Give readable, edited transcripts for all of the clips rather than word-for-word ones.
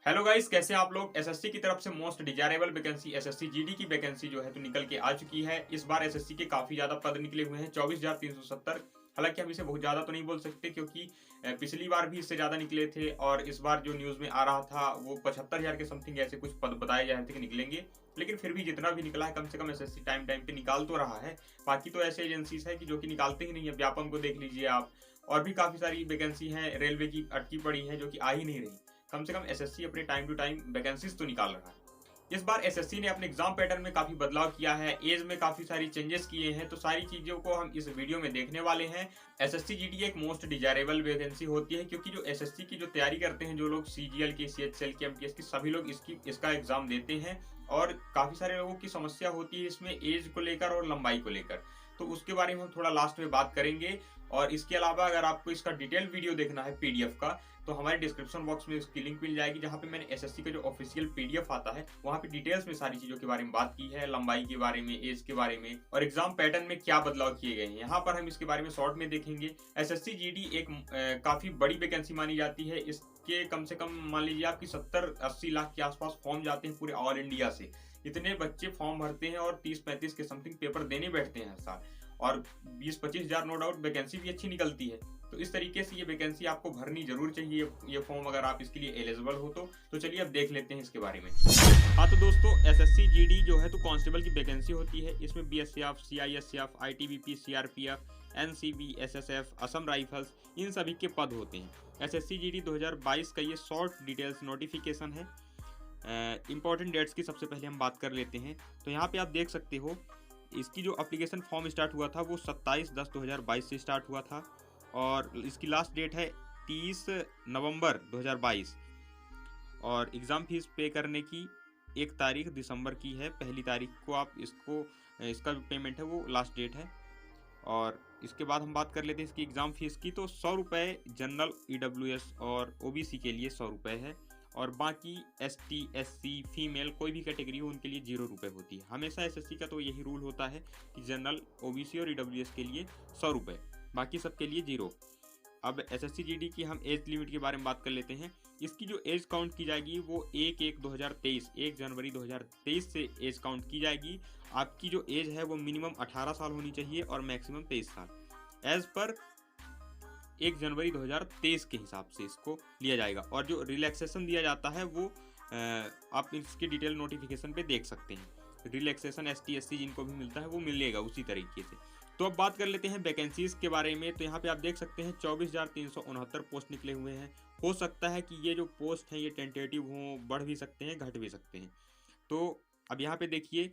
Hello guys, कैसे हैं आप लोग। एसएससी की तरफ से most desirable vacancy SSC GD की वैकेंसी जो है तो निकल के आ चुकी है। इस बार एसएससी के काफी ज्यादा पद निकले हुए हैं, 24,370। हालांकि हम इसे बहुत ज्यादा तो नहीं बोल सकते क्योंकि पिछली बार भी इससे ज्यादा निकले थे और इस बार जो न्यूज में आ रहा था वो 75,000 के समथिंग ऐसे कुछ पद बताए जा रहे थे कि निकलेंगे। लेकिन फिर भी जितना भी निकला है कम से कम एसएससी टाइम टाइम पे निकाल तो रहा है। बाकी तो ऐसे एजेंसीज है कि जो कि निकालते ही नहीं है। व्यापम को देख लीजिए आप, और भी काफी सारी वैकेंसी है, रेलवे की अटकी पड़ी है जो कि आ ही नहीं रही। कम से कम एसएससी अपने टाइम टू टाइम वैकेंसीज तो निकाल रहा है। इस बार एसएससी ने अपने एग्जाम पैटर्न में काफी बदलाव किया है, एज में काफी सारी चेंजेस किए हैं, तो सारी चीजों को हम इस वीडियो में देखने वाले हैं। एसएससी जीडी एक मोस्ट डिजायरेबल वैकेंसी होती है क्योंकि जो एसएससी की जो तैयारी करते हैं जो लोग सीजीएल की, सीएचएल की, एमटीएस की, सभी लोग इसका एग्जाम देते हैं। और काफी सारे लोगों की समस्या होती है इसमें एज को लेकर और लंबाई को लेकर, तो उसके बारे में हम थोड़ा लास्ट में बात करेंगे। और इसके अलावा अगर आपको इसका डिटेल वीडियो देखना है पीडीएफ का, तो हमारे डिस्क्रिप्शन बॉक्स में इसकी लिंक मिल जाएगी, जहां पे मैंने एसएससी का जो ऑफिशियल पीडीएफ आता है वहां पे डिटेल्स में सारी चीजों के बारे में बात की है, लंबाई के बारे में, एज के बारे में और एग्जाम पैटर्न में क्या बदलाव किए गए हैं। यहाँ पर हम इसके बारे में शॉर्ट में देखेंगे। एसएससी जीडी एक काफी बड़ी वैकेंसी मानी जाती है। इसके कम से कम मान लीजिए आपकी 70-80 लाख के आसपास फॉर्म जाते हैं पूरे ऑल इंडिया से। इतने बच्चे फॉर्म भरते हैं और 30-35 के समथिंग पेपर देने बैठते हैं हर साल, और 20-25 हजार नो डाउट वैकेंसी भी अच्छी निकलती है। तो इस तरीके से ये वैकेंसी आपको भरनी जरूर चाहिए, ये फॉर्म अगर आप इसके लिए एलिजिबल हो तो चलिए अब देख लेते हैं इसके बारे में। हाँ तो दोस्तों, एसएससी जीडी जो है तो कांस्टेबल की वैकेंसी होती है। इसमें BSF, CISF, ITBP, CRPF, NCB, SSF, Assam rifles, इन सभी के पद होते हैं। एसएससी जीडी 2022 का ये शॉर्ट डिटेल्स नोटिफिकेशन है। इंपॉर्टेंट डेट्स की सबसे पहले हम बात कर लेते हैं। तो यहाँ पे आप देख सकते हो इसकी जो एप्लीकेशन फॉर्म स्टार्ट हुआ था वो 27/10/2022 से स्टार्ट हुआ था, और इसकी लास्ट डेट है 30 नवंबर 2022। और एग्ज़ाम फीस पे करने की 1 तारीख दिसंबर की है। पहली तारीख को आप इसका जो पेमेंट है वो लास्ट डेट है। और इसके बाद हम बात कर लेते हैं इसकी एग्ज़ाम फीस की। तो 100 रुपये जनरल, ईडब्ल्यूएस और ओबीसी के लिए 100 रुपये है, और बाकी एसटी, एससी, फीमेल कोई भी कैटेगरी हो उनके लिए 0 रुपये होती है। हमेशा एसएससी का तो यही रूल होता है कि जनरल, ओबीसी और ईडब्ल्यूएस के लिए 100 रुपये, बाकी सबके लिए 0। अब एसएससी जीडी की हम एज लिमिट के बारे में बात कर लेते हैं। इसकी जो एज काउंट की जाएगी वो 1 जनवरी 2023 से एज काउंट की जाएगी। आपकी जो एज है वो मिनिमम 18 साल होनी चाहिए और मैक्सिमम 23 साल। एज पर 1 जनवरी 2023 के हिसाब से इसको लिया जाएगा। और जो रिलैक्सेशन दिया जाता है वो आप इसकी डिटेल नोटिफिकेशन पे देख सकते हैं। रिलैक्सेशन एसटी, एससी जिनको भी मिलता है वो मिलेगा उसी तरीके से। तो अब बात कर लेते हैं वैकेंसीज के बारे में। तो यहाँ पे आप देख सकते हैं 24,369 पोस्ट निकले हुए हैं। हो सकता है कि ये जो पोस्ट हैं ये टेंटेटिव हों, बढ़ भी सकते हैं, घट भी सकते हैं। तो अब यहाँ पे देखिए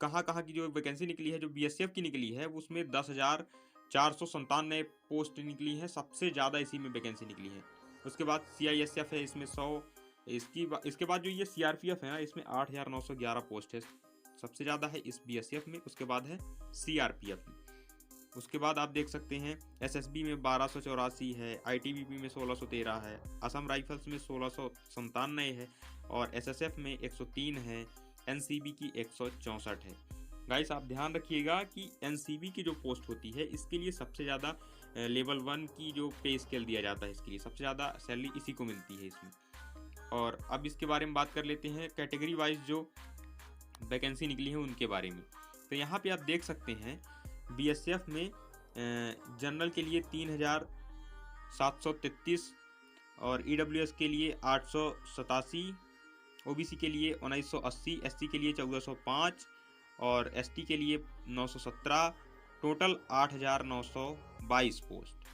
कहाँ कहाँ की जो वैकेंसी निकली है। जो बीएसएफ की निकली है उसमें 10,497 पोस्ट निकली है, सबसे ज़्यादा इसी में वैकेंसी निकली है। उसके बाद सीआईएसएफ है, इसमें 100। इसके बाद जो ये सीआरपीएफ है ना, इसमें 8,911 पोस्ट है, सबसे ज़्यादा है इस बीएसएफ में। उसके बाद है सीआरपीएफ में। उसके बाद आप देख सकते हैं एसएसबी में 1284 है, आईटीबीपी में 1613 है, असम राइफल्स में 1697 है, और एसएसएफ में 103 है, एनसीबी की 164 है। गाइस आप ध्यान रखिएगा कि एनसीबी की जो पोस्ट होती है इसके लिए सबसे ज़्यादा लेवल 1 की जो पे स्केल दिया जाता है, इसके लिए सबसे ज़्यादा सैलरी इसी को मिलती है इसमें। और अब इसके बारे में बात कर लेते हैं कैटेगरी वाइज जो वैकेंसी निकली है उनके बारे में। तो यहाँ पे आप देख सकते हैं बीएसएफ में जनरल के लिए 3,733, और ईडब्ल्यूएस के लिए 887, ओबीसी के लिए 1980, एससी के लिए 1405 और एसटी के लिए 917। टोटल 8,922 पोस्ट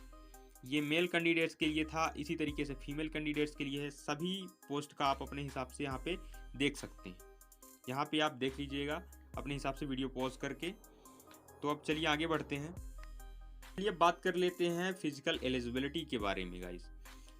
ये मेल कैंडिडेट्स के लिए था। इसी तरीके से फीमेल कैंडिडेट्स के लिए है। सभी पोस्ट का आप अपने हिसाब से यहाँ पे देख सकते हैं। यहाँ पे आप देख लीजिएगा अपने हिसाब से वीडियो पॉज करके। तो अब चलिए आगे बढ़ते हैं। चलिए बात कर लेते हैं फिजिकल एलिजिबिलिटी के बारे में गाइस।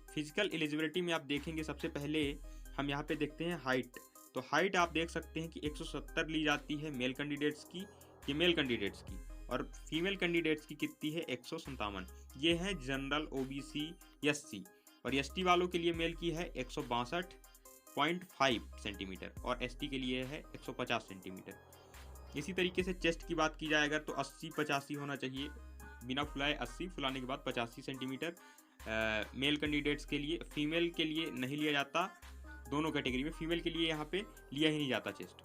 फिजिकल एलिजिबिलिटी में आप देखेंगे सबसे पहले हम यहाँ पे देखते हैं हाइट। तो हाइट आप देख सकते हैं कि 170 ली जाती है मेल कैंडिडेट्स की, ये मेल कैंडिडेट्स की, और फीमेल कैंडिडेट्स की कितनी है 157। ये है जनरल, ओबीसी, एससी, और एसटी वालों के लिए मेल की है 162.5 सेंटीमीटर और एसटी के लिए है 150 सेंटीमीटर। इसी तरीके से चेस्ट की बात की जाए अगर तो 80-85 होना चाहिए, बिना फुलाए 80, फुलाने के बाद 85 सेंटीमीटर मेल कैंडिडेट्स के लिए। फीमेल के लिए नहीं लिया जाता, दोनों कैटेगरी में। फीमेल के लिए यहाँ पे लिया ही नहीं जाता चेस्ट,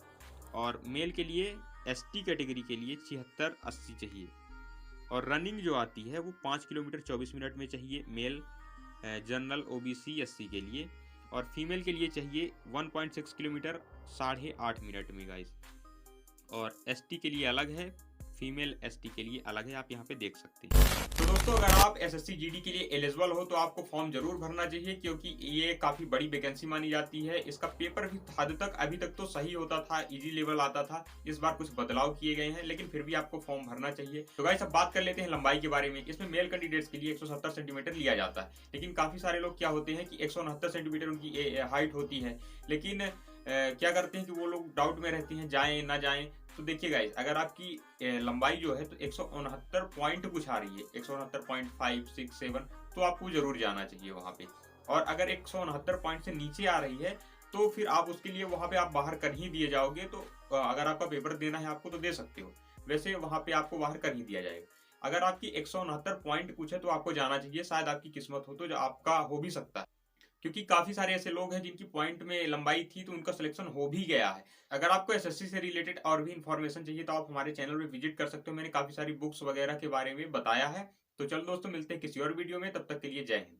और मेल के लिए एसटी कैटेगरी के लिए 76-80 चाहिए। और रनिंग जो आती है वो 5 किलोमीटर 24 मिनट में चाहिए मेल जनरल ओबीसी एससी के लिए, और फीमेल के लिए चाहिए 1.6 किलोमीटर 8.5 मिनट में गाइस। और एसटी के लिए अलग है, फीमेल एसटी के लिए अलग है, आप यहाँ पे देख सकते हैं। तो दोस्तों अगर आप एसएससी जीडी के लिए एलिजिबल हो तो आपको फॉर्म जरूर भरना चाहिए, क्योंकि ये काफी बड़ी वैकेंसी मानी जाती है। इसका पेपर भी हद तक अभी तक तो सही होता था, इजी लेवल आता था, इस बार कुछ बदलाव किए गए हैं, लेकिन फिर भी आपको फॉर्म भरना चाहिए। तो गाइस अब बात कर लेते हैं लंबाई के बारे में। इसमें मेल कैंडिडेट्स के लिए 170 सेंटीमीटर लिया जाता है, लेकिन काफी सारे लोग क्या होते हैं कि 169 सेंटीमीटर उनकी हाइट होती है, लेकिन क्या करते हैं कि वो लोग डाउट में रहते हैं जाएं ना जाएं। तो देखिए गाइस, अगर आपकी लंबाई जो है तो 169 पॉइंट कुछ आ रही है, 169.567, तो आपको जरूर जाना चाहिए वहां पे। और अगर 169 पॉइंट से नीचे आ रही है तो फिर आप उसके लिए वहां पे आप बाहर कर ही दिए जाओगे। तो अगर आपका पेपर देना है आपको तो दे सकते हो, वैसे वहां पे आपको बाहर कर ही दिया जाएगा। अगर आपकी 169 पॉइंट कुछ है तो आपको जाना चाहिए, शायद आपकी किस्मत हो तो जो आपका हो भी सकता है, क्योंकि काफी सारे ऐसे लोग हैं जिनकी पॉइंट में लंबाई थी तो उनका सिलेक्शन हो भी गया है। अगर आपको एसएससी से रिलेटेड और भी इन्फॉर्मेशन चाहिए तो आप हमारे चैनल पे विजिट कर सकते हो, मैंने काफी सारी बुक्स वगैरह के बारे में बताया है। तो चलो दोस्तों, मिलते हैं किसी और वीडियो में, तब तक के लिए जय हिंद।